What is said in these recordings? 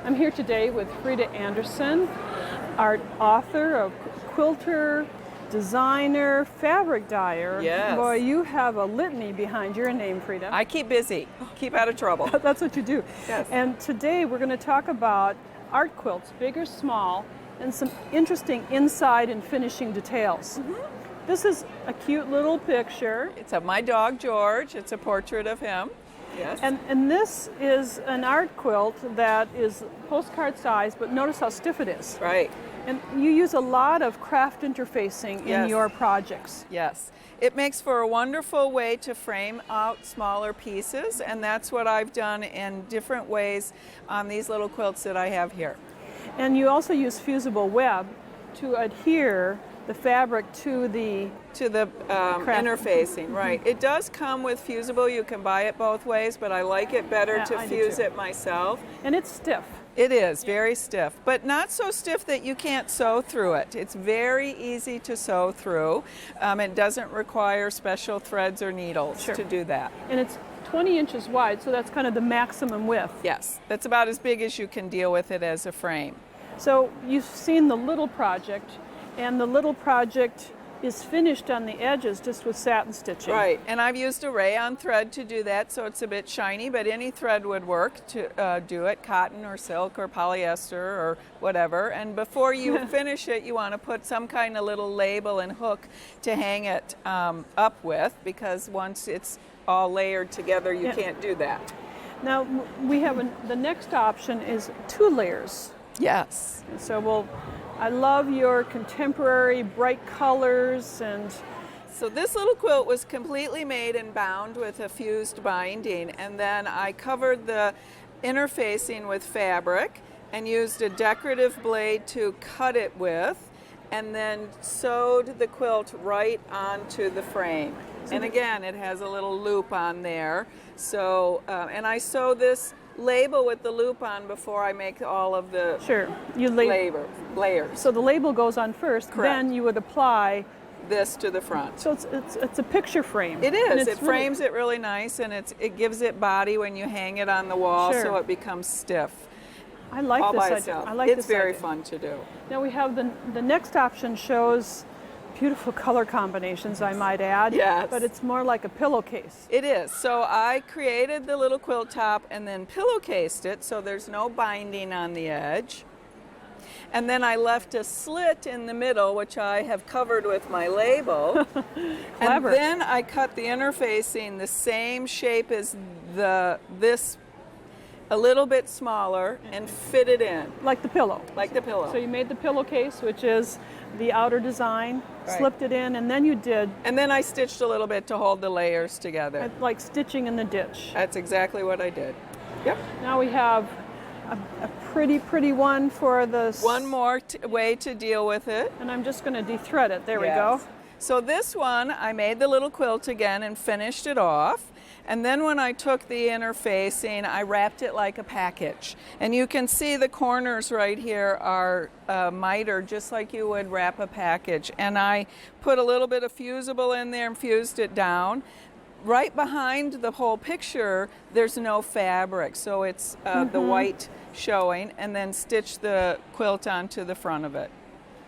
I'm here today with Frida Anderson, art author, a quilter, designer, fabric dyer. Yes. Boy, you have a litany behind your name, Frida. I keep busy, keep out of trouble. That's what you do. Yes. And today we're going to talk about art quilts, big or small, and some interesting inside and finishing details. This is a cute little picture. It's of my dog, George. It's a portrait of him. Yes. And this is an art quilt that is postcard size, but notice how stiff it is. Right. And you use a lot of craft interfacing in Yes. your projects. Yes. It makes for a wonderful way to frame out smaller pieces, and that's what I've done in different ways on these little quilts that I have here. And you also use fusible web to adhere the fabric to the craft. Interfacing, right. It does come with fusible. You can buy it both ways, but I like it better Yeah, to I do fuse too. it myself. And it's stiff. It is very stiff, but not so stiff that you can't sew through it. It's very easy to sew through. It doesn't require special threads or needles Sure. to do that. And it's 20 inches wide, so that's kind of the maximum width. Yes, that's about as big as you can deal with it as a frame. So you've seen the little project, and the little project is finished on the edges just with satin stitching. Right, and I've used a rayon thread to do that, so it's a bit shiny, but any thread would work to do it, cotton or silk or polyester or whatever. And before you finish it, you want to put some kind of little label and hook to hang it up with, because once it's all layered together, you Yeah. can't do that. Now we have the next option is 2 layers. Yes. So I love your contemporary bright colors, and So this little quilt was completely made and bound with a fused binding, and then I covered the interfacing with fabric and used a decorative blade to cut it with, and then sewed the quilt right onto the frame. And again, it has a little loop on there. So, and I sew this label with the loop on before I make all of the sure, layers. So the label goes on first, Correct. then you would apply. This to the front. So it's a picture frame. It And is. it's It frames it really nice, and it gives it body when you hang it on the wall, Sure. so it becomes stiff I like all this by idea. itself. I like It's this very idea. fun to do. Now we have the next option shows beautiful color combinations, I might add. Yes. But it's more like a pillowcase. It is. So I created the little quilt top and then pillowcased it, so there's no binding on the edge. And then I left a slit in the middle, which I have covered with my label. Clever. And then I cut the interfacing the same shape as this, a little bit smaller, and fit it in, Like the pillow. like the pillow. So you made the pillowcase, which is the outer design, Right. slipped it in, and then you did And then I stitched a little bit to hold the layers together. like stitching in the ditch. That's exactly what I did. Yep. Now we have a pretty one for the... One more way to deal with it. And I'm just going to de-thread it. There we go. Yes. So this one, I made the little quilt again and finished it off. And then when I took the interfacing, I wrapped it like a package. And you can see the corners right here are mitered, just like you would wrap a package. And I put a little bit of fusible in there and fused it down. Right behind the whole picture, there's no fabric, so it's the white showing, and then stitch the quilt onto the front of it.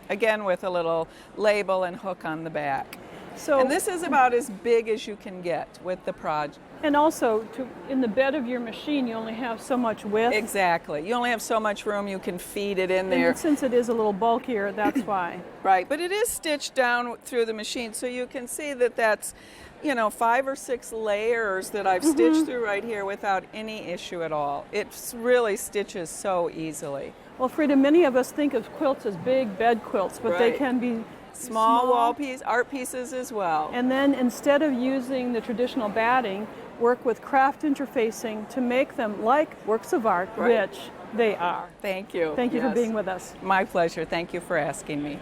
Again, with a little label and hook on the back. So, And this is about as big as you can get with the project. and also, in the bed of your machine, you only have so much width. Exactly. You only have so much room you can feed it in there. And since it is a little bulkier, that's why. Right, but it is stitched down through the machine, so you can see that that's, 5 or 6 layers that I've stitched through right here without any issue at all. It really stitches so easily. Well, Frida, many of us think of quilts as big bed quilts, but they Right. can be Small wall piece, art pieces as well. And then instead of using the traditional batting, work with craft interfacing to make them like works of art, Right. which they are. Thank you. Thank you for Yes. being with us. My pleasure. Thank you for asking me.